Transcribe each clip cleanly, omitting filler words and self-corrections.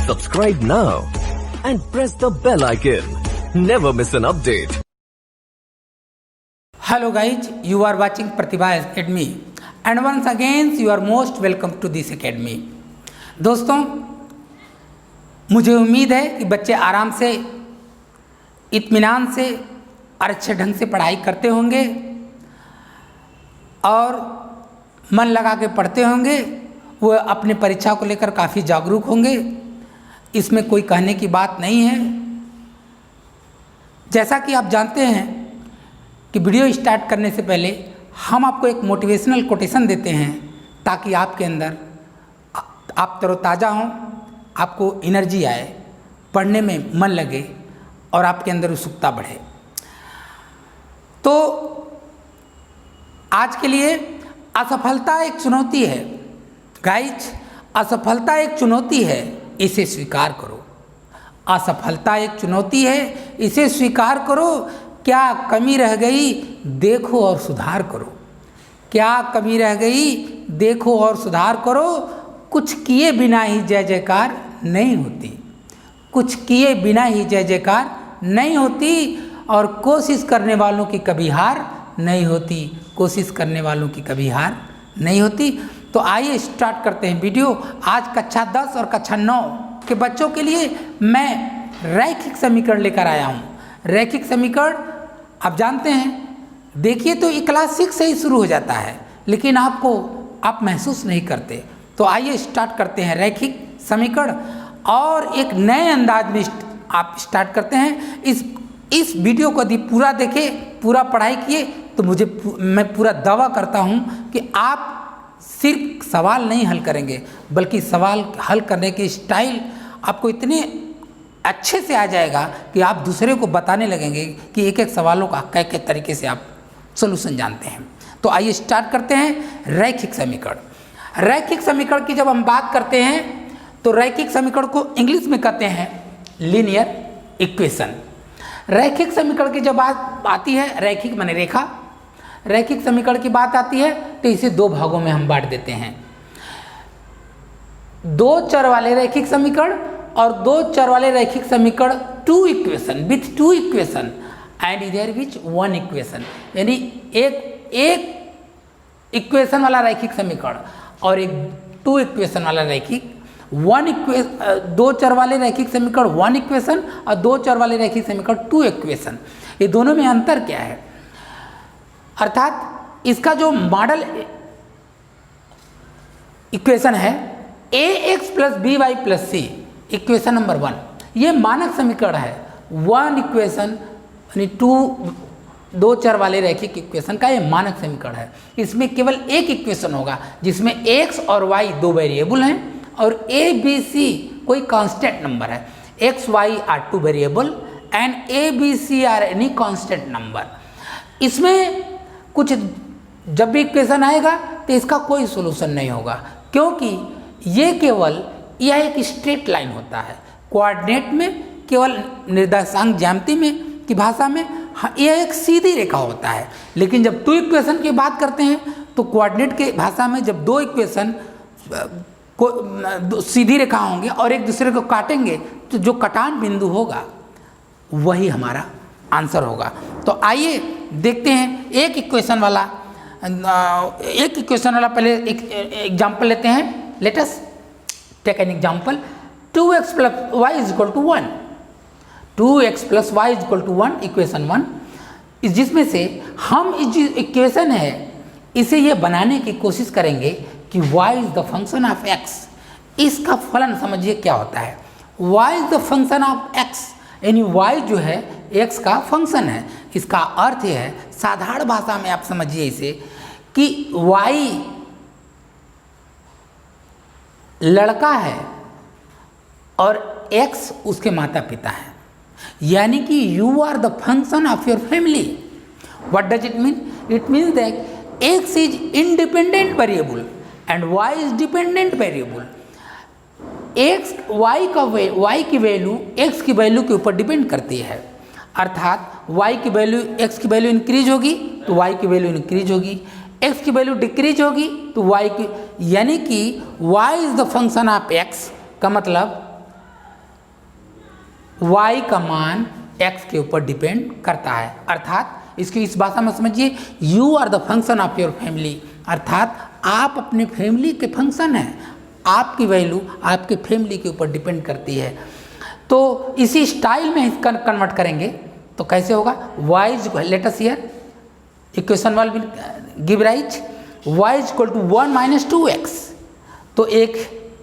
Subscribe now and press the bell icon. Never miss an update. Hello guys, you are watching Pratibha Academy and once again you are most welcome to this academy. दोस्तों, मुझे उम्मीद है कि बच्चे आराम से, इत्मीनान से और अच्छे ढंग से पढ़ाई करते होंगे और मन लगा के पढ़ते होंगे। वो अपने परीक्षा को लेकर काफ़ी जागरूक होंगे, इसमें कोई कहने की बात नहीं है। जैसा कि आप जानते हैं कि वीडियो स्टार्ट करने से पहले हम आपको एक मोटिवेशनल कोटेशन देते हैं ताकि आपके अंदर आप तरोताज़ा हों, आपको एनर्जी आए, पढ़ने में मन लगे और आपके अंदर उत्सुकता बढ़े। तो आज के लिए असफलता एक चुनौती है गाइज, असफलता एक चुनौती है, इसे स्वीकार करो। असफलता एक चुनौती है, इसे स्वीकार करो। क्या कमी रह गई देखो और सुधार करो। क्या कमी रह गई देखो और सुधार करो। कुछ किए बिना ही जय जयकार नहीं होती, कुछ किए बिना ही जय जयकार नहीं होती और कोशिश करने वालों की कभी हार नहीं होती, कोशिश करने वालों की कभी हार नहीं होती। तो आइए स्टार्ट करते हैं वीडियो। आज कक्षा 10 और कक्षा 9 के बच्चों के लिए मैं रैखिक समीकरण लेकर आया हूँ। रैखिक समीकरण आप जानते हैं, देखिए तो ये क्लास 6 से ही शुरू हो जाता है, लेकिन आप महसूस नहीं करते। तो आइए स्टार्ट करते हैं रैखिक समीकरण और एक नए अंदाज में आप स्टार्ट करते हैं। इस वीडियो को यदि पूरा देखें, पूरा पढ़ाई किए तो मैं पूरा दावा करता हूँ कि आप सिर्फ सवाल नहीं हल करेंगे बल्कि सवाल हल करने की स्टाइल आपको इतने अच्छे से आ जाएगा कि आप दूसरे को बताने लगेंगे कि एक एक सवालों का कै तरीके से आप सॉल्यूशन जानते हैं। तो आइए स्टार्ट करते हैं रैखिक समीकरण। रैखिक समीकरण की जब हम बात करते हैं तो रैखिक समीकरण को इंग्लिश में कहते हैं लीनियर इक्वेशन। रैखिक समीकरण की जब बात आती है, रैखिक माने रेखा, रैखिक समीकरण की बात आती है तो इसे दो भागों में हम बांट देते हैं। दो चर वाले रैखिक समीकरण और दो चर वाले रैखिक समीकरण, two equation with two equation and there which one equation, यानी एक इक्वेशन वाला रैखिक समीकरण और एक टू इक्वेशन वाला रैखिक दो चर वाले रैखिक समीकरण वन इक्वेशन और दो चर वाले रैखिक समीकरण टू इक्वेशन। ये दोनों में अंतर क्या है? अर्थात इसका जो मॉडल इक्वेशन है ax plus B Y plus C, equation number 1, ये मानक समीकरण है। वन इक्वेशन यानी दो चर वाले रैखिक इक्वेशन का ये मानक समीकरण है। इसमें केवल एक इक्वेशन होगा जिसमें x और y दो वेरिएबल हैं और a b c कोई कांस्टेंट नंबर है। x y are two variable and a b c are any constant number. इसमें कुछ जब भी इक्वेशन आएगा तो इसका कोई सोल्यूशन नहीं होगा, क्योंकि यह एक स्ट्रेट लाइन होता है। कोऑर्डिनेट में केवल निर्देशांक ज्यामिति में की भाषा में यह एक सीधी रेखा होता है, लेकिन जब टू इक्वेशन की बात करते हैं तो कोऑर्डिनेट के भाषा में जब दो इक्वेशन को सीधी रेखा होंगे और एक दूसरे को काटेंगे तो जो कटान बिंदु होगा वही हमारा आंसर होगा। तो आइए देखते हैं एक इक्वेशन वाला पहले एक एग्जाम्पल लेते हैं। Let us take an example. 2x plus Y is equal to 1, 2x plus Y is equal to 1, equation 1, जिसमें से हम इस जो इक्वेशन है इसे ये बनाने की कोशिश करेंगे कि y is the function of x। इसका फलन समझिए क्या होता है। y is the function of x, यानी y जो है x का फंक्शन है। इसका अर्थ है, साधारण भाषा में आप समझिए इसे, कि y लड़का है और x उसके माता पिता है, यानी कि you are the function of your family. What does it mean? It means that x is independent variable and y is dependent variable. y की वैल्यू x की वैल्यू के ऊपर डिपेंड करती है, अर्थात y की वैल्यू x की वैल्यू इंक्रीज होगी तो y की वैल्यू इंक्रीज होगी, x की वैल्यू डिक्रीज होगी तो y की, यानी कि y is the function of x का मतलब y का मान x के ऊपर डिपेंड करता है। अर्थात इसकी इस भाषा में समझिए, you are the function of your family, अर्थात आप अपने फैमिली के फंक्शन हैं, आपकी वैल्यू आपके फैमिली के ऊपर डिपेंड करती है। तो इसी स्टाइल में इसका कन्वर्ट करेंगे तो कैसे होगा, y is let us here equation will give rise y is equal to 1 minus 2x। तो एक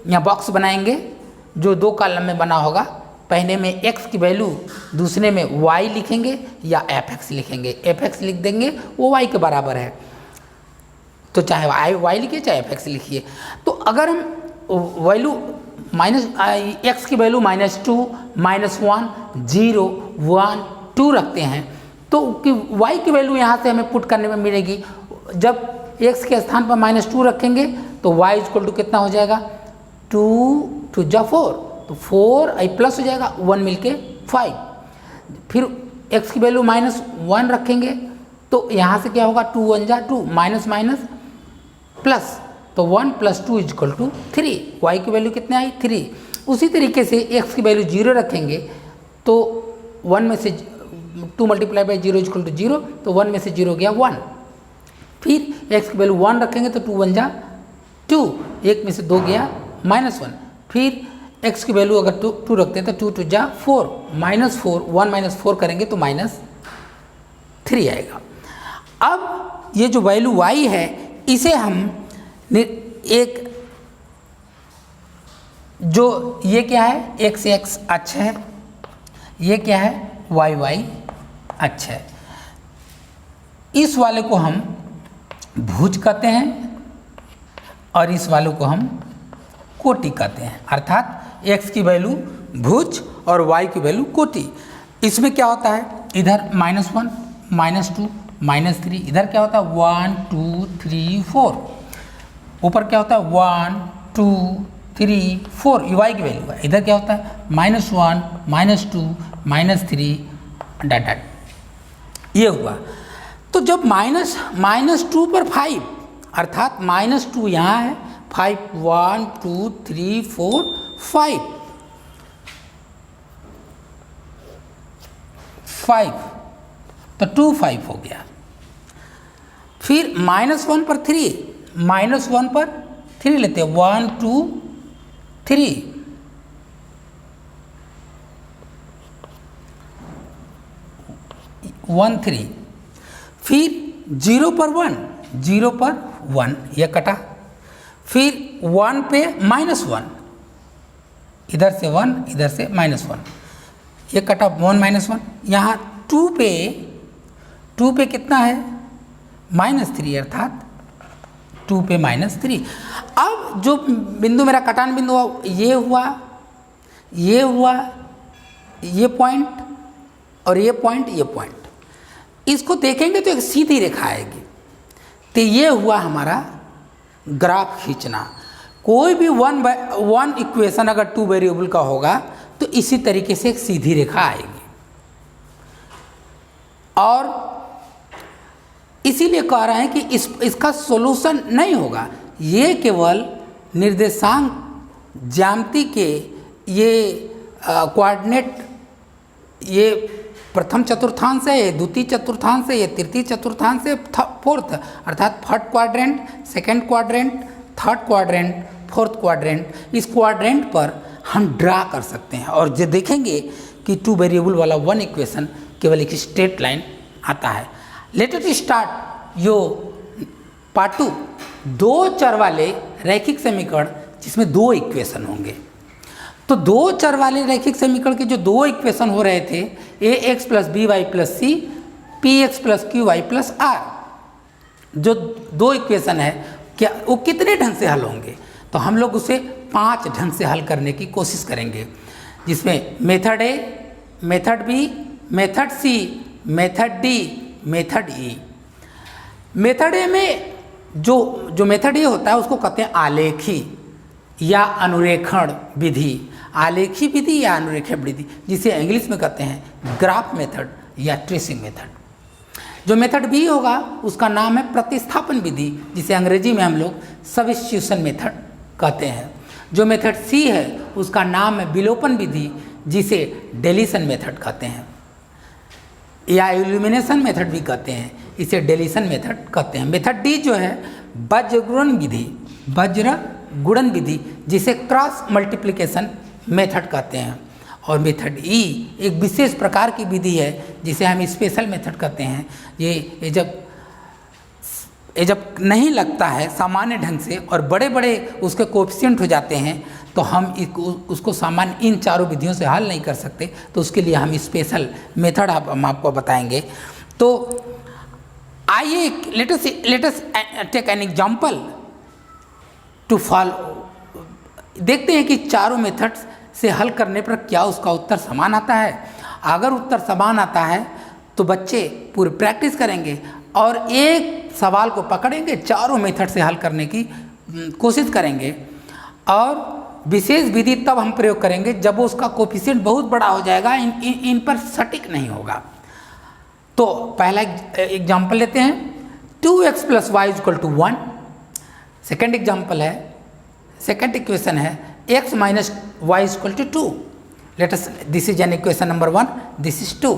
यहाँ बॉक्स बनाएंगे जो दो कॉलम में बना होगा, पहले में x की वैल्यू, दूसरे में y लिखेंगे या fx लिखेंगे। fx लिख देंगे वो y के बराबर है, तो चाहे y लिखिए चाहे fx लिखिए। तो अगर हम वैल्यू माइनस x की वैल्यू -2, -1, 0, 1, 2 रखते हैं तो y की वैल्यू यहाँ से हमें पुट करने में मिलेगी। जब x के स्थान पर -2 रखेंगे तो y इक्वल टू कितना हो जाएगा, 2 2 जा 4, तो 4 आई प्लस हो जाएगा, 1 मिलके 5। फिर x की वैल्यू -1 रखेंगे तो यहाँ से क्या होगा, 2 1 जा 2, माइनस माइनस प्लस, तो 1 + 2 इक्वल टू 3। y की वैल्यू कितने आई, 3। उसी तरीके से x की वैल्यू 0 रखेंगे तो 1 में से 2 मल्टीप्लाई बाई 0 इक्वल टू 0, तो 1 में से 0 गया 1। फिर x की वैल्यू 1 रखेंगे तो 2 1 जा 2, 1 में से 2 गया -1। फिर x की वैल्यू अगर 2 रखते हैं तो 2 2 जा 4, -4, 1 - 4 करेंगे तो -3 आएगा। अब ये जो वैल्यू y है इसे हम एक, जो ये क्या है, x x अक्ष है, ये क्या है, y y अक्ष है। इस वाले को हम भुज कहते हैं और इस वाले को हम कोटि कहते हैं। अर्थात x की वैल्यू भुज और y की वैल्यू कोटि। इसमें क्या होता है, इधर -1, -2, -3, इधर क्या होता है 1 2 3 4, ऊपर क्या होता है 1 2 3 4, y की वैल्यू है। इधर क्या होता है -1 -2 -3 डॉट डॉट, ये हुआ। तो जब -2 पर 5, अर्थात -2 यहाँ है, 5 1 2 3 4 5, तो 2 5 हो गया। फिर -1 पर 3, -1 पर 3 लेते हैं, 1 2 3, वन 3। फिर 0 पर 1, 0 पर 1, यह कटा। फिर 1 पे -1, इधर से 1 इधर से -1, ये कटा 1 -1। यहाँ 2 पे कितना है -3, अर्थात 2 पे -3। अब जो बिंदु मेरा कटान बिंदु ये हुआ, ये पॉइंट और ये पॉइंट, इसको देखेंगे तो एक सीधी रेखा आएगी। तो ये हुआ हमारा ग्राफ खींचना। कोई भी वन इक्वेशन अगर 2 वेरिएबल का होगा तो इसी तरीके से एक सीधी रेखा आएगी। और इसीलिए कह रहे हैं कि इसका सॉल्यूशन नहीं होगा, ये केवल निर्देशांक ज्यामिति के ये कोऑर्डिनेट, ये प्रथम चतुर्थांश है, ये द्वितीय चतुर्थांश है, ये तृतीय चतुर्थांश है, फोर्थ, अर्थात first quadrant, second quadrant, third quadrant, fourth quadrant, इस क्वाड्रेंट पर हम ड्रा कर सकते हैं। और जो देखेंगे कि 2 वेरिएबल वाला वन इक्वेशन केवल एक स्ट्रेट लाइन आता है। लेट अस स्टार्ट यो पार्ट 2, 2 चर वाले रैखिक समीकरण जिसमें 2 इक्वेशन होंगे। तो 2 चर वाले रैखिक समीकरण के जो 2 इक्वेशन हो रहे थे, ax + by + c, px + qy + r, जो 2 इक्वेशन है, क्या वो कितने ढंग से हल होंगे? तो हम लोग उसे 5 ढंग से हल करने की कोशिश करेंगे, जिसमें मेथड ए, मेथड बी, मेथड सी, मेथड डी, मेथड ई। मेथड ए में जो मेथड ए होता है उसको कहते हैं आलेखी या अनुरेखण विधि, आलेखी विधि या अनुरेखण विधि, जिसे इंग्लिश में कहते हैं ग्राफ मेथड या ट्रेसिंग मेथड। जो मेथड बी होगा उसका नाम है प्रतिस्थापन विधि, जिसे अंग्रेजी में हम लोग सब्स्टिट्यूशन मेथड कहते हैं। जो मेथड सी है उसका नाम है विलोपन विधि, जिसे डिलीशन मेथड कहते हैं या इल्यूमिनेशन मेथड भी कहते हैं, इसे डिलीशन मेथड कहते हैं। मेथड डी जो है वज्र गुणन विधि जिसे क्रॉस मल्टीप्लिकेशन मेथड कहते हैं। और मेथड ई एक विशेष प्रकार की विधि है जिसे हम स्पेशल मेथड कहते हैं। ये जब नहीं लगता है सामान्य ढंग से और बड़े बड़े उसके कोएफिशिएंट हो जाते हैं तो हम उसको सामान्य इन चारों विधियों से हल नहीं कर सकते, तो उसके लिए हम स्पेशल मेथड हम आपको बताएंगे। तो आइए let us take an example to follow, देखते हैं कि चारों मेथड्स से हल करने पर क्या उसका उत्तर समान आता है। अगर उत्तर समान आता है तो बच्चे पूरी प्रैक्टिस करेंगे और एक सवाल को पकड़ेंगे, चारों मेथड से हल करने की कोशिश करेंगे। और विशेष विधि तब हम प्रयोग करेंगे जब उसका कोएफिशिएंट बहुत बड़ा हो जाएगा, इन पर सटीक नहीं होगा। तो पहला एग्जाम्पल लेते हैं, 2x + y = 1। सेकेंड एग्जाम्पल है, सेकेंड इक्वेशन है x - y = 2। Let us, this is an equation number 1, this is 2।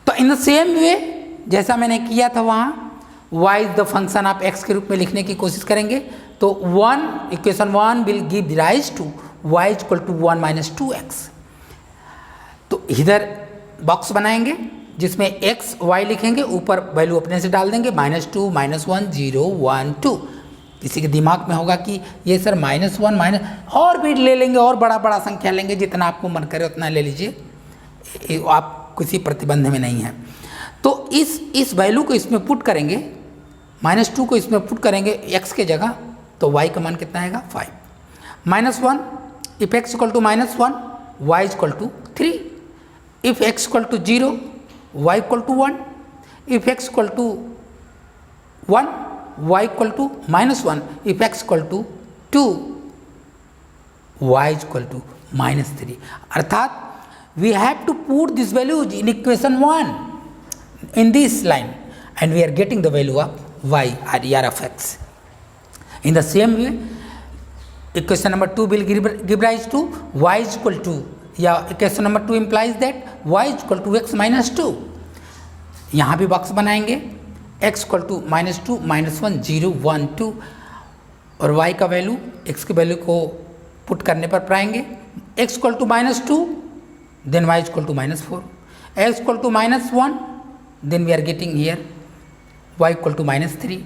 तो इन द सेम वे जैसा मैंने किया था वहाँ y is the function of x के रूप में लिखने की कोशिश करेंगे। तो equation 1 will give rise to y = 1 - 2x। तो इधर बॉक्स बनाएंगे जिसमें x y लिखेंगे, ऊपर वैल्यू अपने से डाल देंगे, -2 -1 0 1 2। किसी के दिमाग में होगा कि ये सर -1 और भी ले लेंगे, और बड़ा संख्या लेंगे, जितना आपको मन करे उतना ले लीजिए, आप किसी प्रतिबंध में नहीं है। तो इस वैल्यू को इसमें पुट करेंगे, -2 को इसमें पुट करेंगे x के जगह, तो y का मान कितना आएगा 5। -1 if x = -1 y = 3। If x = 0 y = 1। If x = 1 y = -1। If x = 2 y = -3। अर्थात we have to put this value in equation 1 in this line and we are getting the value of y or r of x. In the same way, equation number 2 will give rise to y = या equation number 2 implies that y = x - 2। यहाँ भी box बनाएंगे, x = -2 -1 0 1 2 और y का value x की value को put करने पर पाएंगे, x = -2 then y = -4, x = -1 then we are getting here y = -3,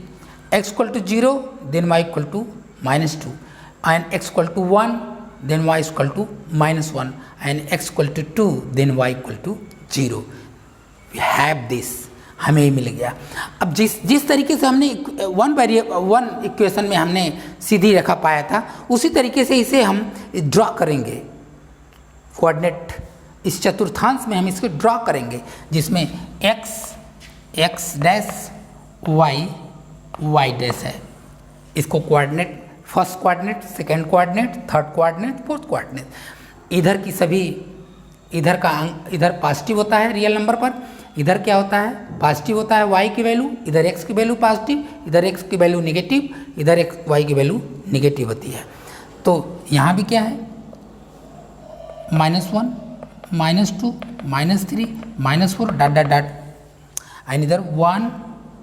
x = 0 then y = -2 and x = 1 then y = -1 and x = 2 then y = 0। we have this, हमें ही मिल गया। अब जिस तरीके से हमने वन इक्वेशन में हमने सीधी रेखा पाया था, उसी तरीके से इसे हम ड्रॉ करेंगे कोऑर्डिनेट, इस चतुर्थांश में हम इसको ड्रॉ करेंगे जिसमें x डैश y डैश है। इसको coordinate, first coordinate, second coordinate, third coordinate, fourth coordinate. इधर की सभी, इधर का अंक इधर पॉजिटिव होता है रियल नंबर पर, इधर क्या होता है पॉजिटिव होता है y की वैल्यू, इधर x की वैल्यू पॉजिटिव, इधर x की वैल्यू नेगेटिव, इधर y की वैल्यू नेगेटिव होती है। तो यहाँ भी क्या है -1 -2 -3 -4 डॉट डॉट डॉट एंड इधर 1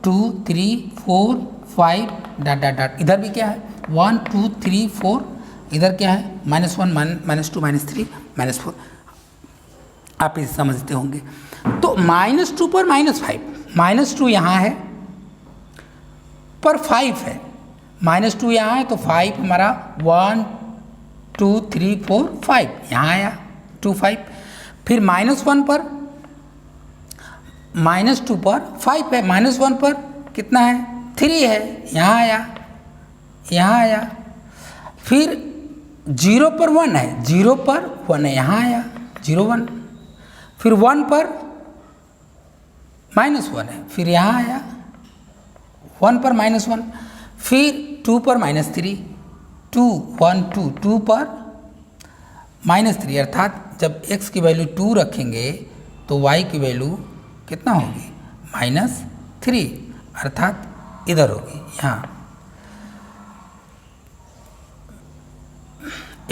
2 3 4 5 डॉट डॉट डॉट। इधर भी क्या है 1 2 3 4, इधर क्या है -1 -2 -3 -4। आप इसे समझते होंगे। तो -2 पर -5, -2 यहाँ है पर 5 है, -2 यहाँ है तो 5 हमारा 1 2 3 4 5 यहाँ आया 2 5। फिर -1 पर, -2 पर 5 है, -1 पर कितना है 3 है, यहाँ आया, यहाँ आया। फिर 0 पर 1 है, 0 पर 1 है, यहाँ आया 0 1। फिर 1 पर -1 है, फिर यहाँ आया 1 पर -1। फिर 2 पर -3, 2 1 2 2 पर -3, अर्थात जब x की वैल्यू 2 रखेंगे तो y की वैल्यू कितना होगी -3, अर्थात इधर होगी यहाँ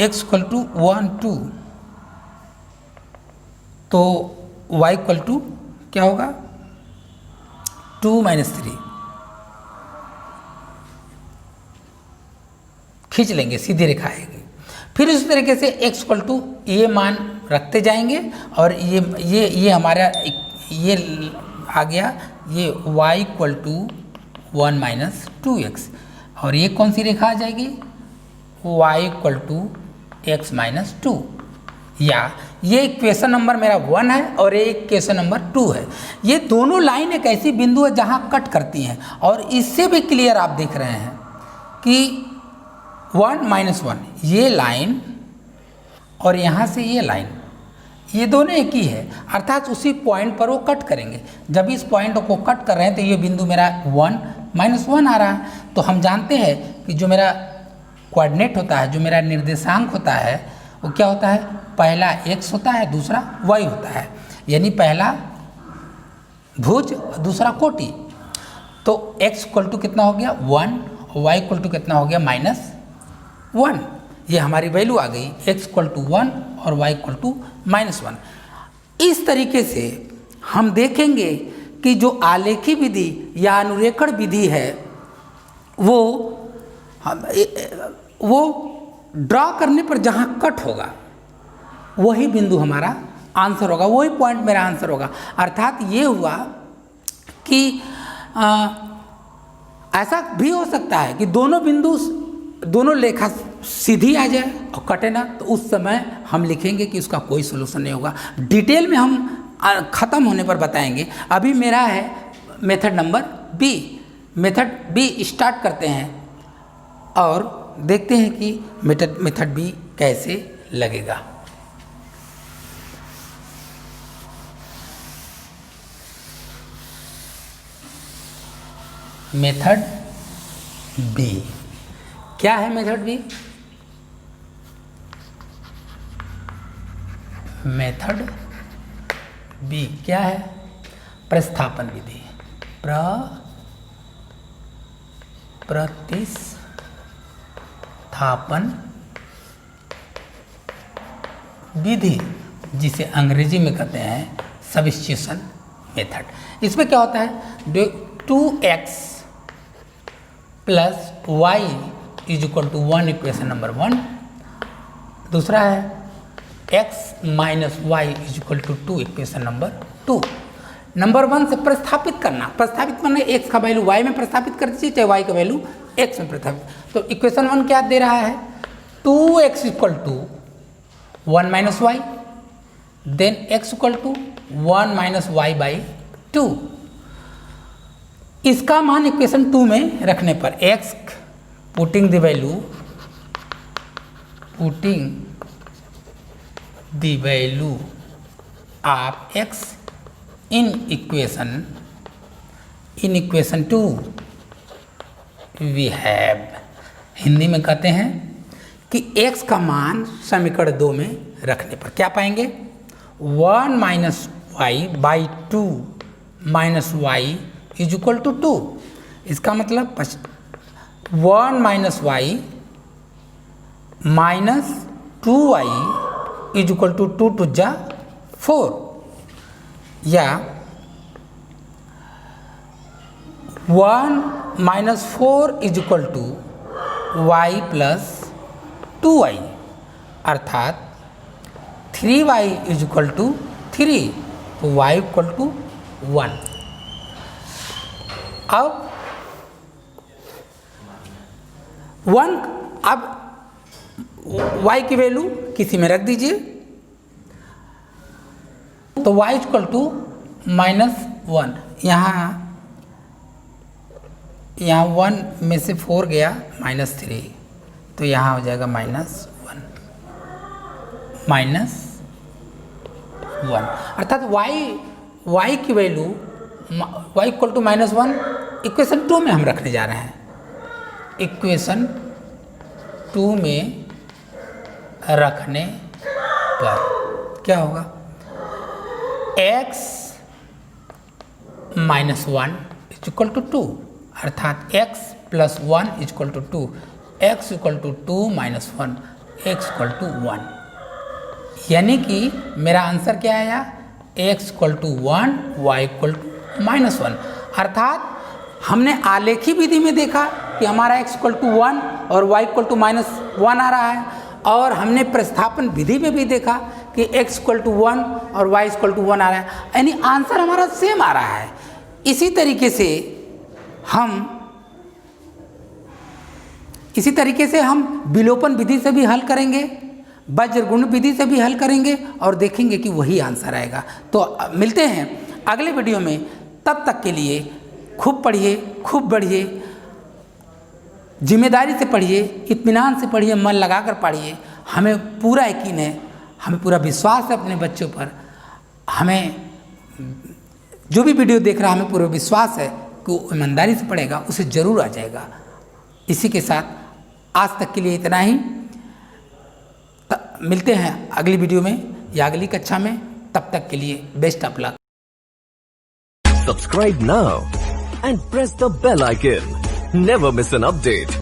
x = 1 2 तो y इक्वल टू क्या होगा 2 - 3 खींच लेंगे, सीधी रेखा आएगी। फिर इस तरीके से x इक्वल टू ये मान रखते जाएंगे और ये हमारा ये आ गया, ये y इक्वल टू 1 - 2x और ये कौन सी रेखा आ जाएगी y इक्वल टू x - 2, या ये इक्वेशन नंबर मेरा 1 है और ये इक्वेशन नंबर 2 है। ये दोनों लाइन एक ऐसी बिंदु है जहाँ कट करती हैं और इससे भी क्लियर आप देख रहे हैं कि 1 - 1 ये लाइन और यहाँ से ये लाइन, ये दोनों एक ही है, अर्थात उसी पॉइंट पर वो कट करेंगे। जब इस पॉइंट को कट कर रहे हैं तो ये बिंदु मेरा 1 - 1 आ रहा है। तो हम जानते हैं कि जो मेरा कोऑर्डिनेट होता है, जो मेरा निर्देशांक होता है, वो क्या होता है, पहला x होता है, दूसरा y होता है, यानी पहला भुज दूसरा कोटि। तो x इक्वल टू कितना हो गया 1 और y इक्वल टू कितना हो गया -1, ये हमारी वैल्यू आ गई x इक्वल टू 1 और y इक्वल टू -1। इस तरीके से हम देखेंगे कि जो आलेखी विधि या अनुरेखण विधि है वो ड्रॉ करने पर जहाँ कट होगा वही बिंदु हमारा आंसर होगा, वही पॉइंट मेरा आंसर होगा। अर्थात ये हुआ कि ऐसा भी हो सकता है कि दोनों रेखा सीधी आ जाए और कटे ना, तो उस समय हम लिखेंगे कि उसका कोई सोल्यूशन नहीं होगा। डिटेल में हम ख़त्म होने पर बताएंगे। अभी मेरा है method number B. Method B start करते हैं और देखते हैं कि मेथड बी कैसे लगेगा। मेथड बी क्या है? मेथड बी मेथड बी क्या है? प्रतिस्थापन विधि। प्रतिस्थापन विधि, जिसे अंग्रेजी में कहते हैं सब्स्टिट्यूशन मेथड। इसमें क्या होता है, 2x plus y is equal to 1 equation number 1। दूसरा है x minus Y is equal to 2 equation number 2। नंबर 1 से प्रतिस्थापित करना, प्रतिस्थापित करना x का वैल्यू y में प्रतिस्थापित कर दीजिए, चाहे y का वैल्यू x में प्रतिस्थापित। तो इक्वेशन 1 क्या दे रहा है, 2x equal to 1 minus Y, then x equal to 1 minus Y by 2। इसका मान इक्वेशन 2 में रखने पर x putting the value of x in equation 2 we have, Hindi में कहते हैं कि x का मान समीकरण 2 में रखने पर क्या पाएंगे, 1 minus Y by 2 minus Y is equal to 2। इसका मतलब 1 minus Y minus 2y is equal to 2 टू जा 4, या 1 minus 4 is equal to y plus 2y, अर्थात 3y इज इक्वल टू 3, तो y इक्वल टू 1। अब 1, अब y की वैल्यू किसी में रख दीजिए, तो y इक्वल टू -1, यहाँ 1 में से 4 गया -3, तो यहाँ हो जाएगा -1, अर्थात y की value y equal to -1 equation 2 में हम रखने जा रहे हैं। इक्वेशन 2 में रखने पर क्या होगा, x minus 1 is equal to 2, अर्थात x plus 1 is equal to 2, x equal to 2 minus 1, x equal to 1, यानी कि मेरा आंसर क्या आया, x equal to 1, y equal to -1। अर्थात हमने आलेखी विधि में देखा कि हमारा x इक्वल टू 1 और y इक्वल टू -1 आ रहा है, और हमने प्रस्थापन विधि में भी देखा कि x इक्वल टू 1 और y इक्वल टू 1 आ रहा है, यानी आंसर हमारा सेम आ रहा है। इसी तरीके से हम विलोपन विधि से भी हल करेंगे, वज्र गुण विधि से भी हल करेंगे और देखेंगे कि वही आंसर आएगा। तो मिलते हैं अगले वीडियो में, तब तक के लिए खूब पढ़िए, खूब बढ़िए, जिम्मेदारी से पढ़िए, इत्मीनान से पढ़िए, मन लगाकर पढ़िए। हमें पूरा यकीन है, हमें पूरा विश्वास है अपने बच्चों पर। हमें जो भी वीडियो देख रहा है, हमें पूरा विश्वास है कि वो ईमानदारी से पढ़ेगा, उसे ज़रूर आ जाएगा। इसी के साथ आज तक के लिए इतना ही। मिलते हैं अगली वीडियो में या अगली कक्षा में, तब तक के लिए best of luck. Subscribe now and press the bell icon. Never miss an update.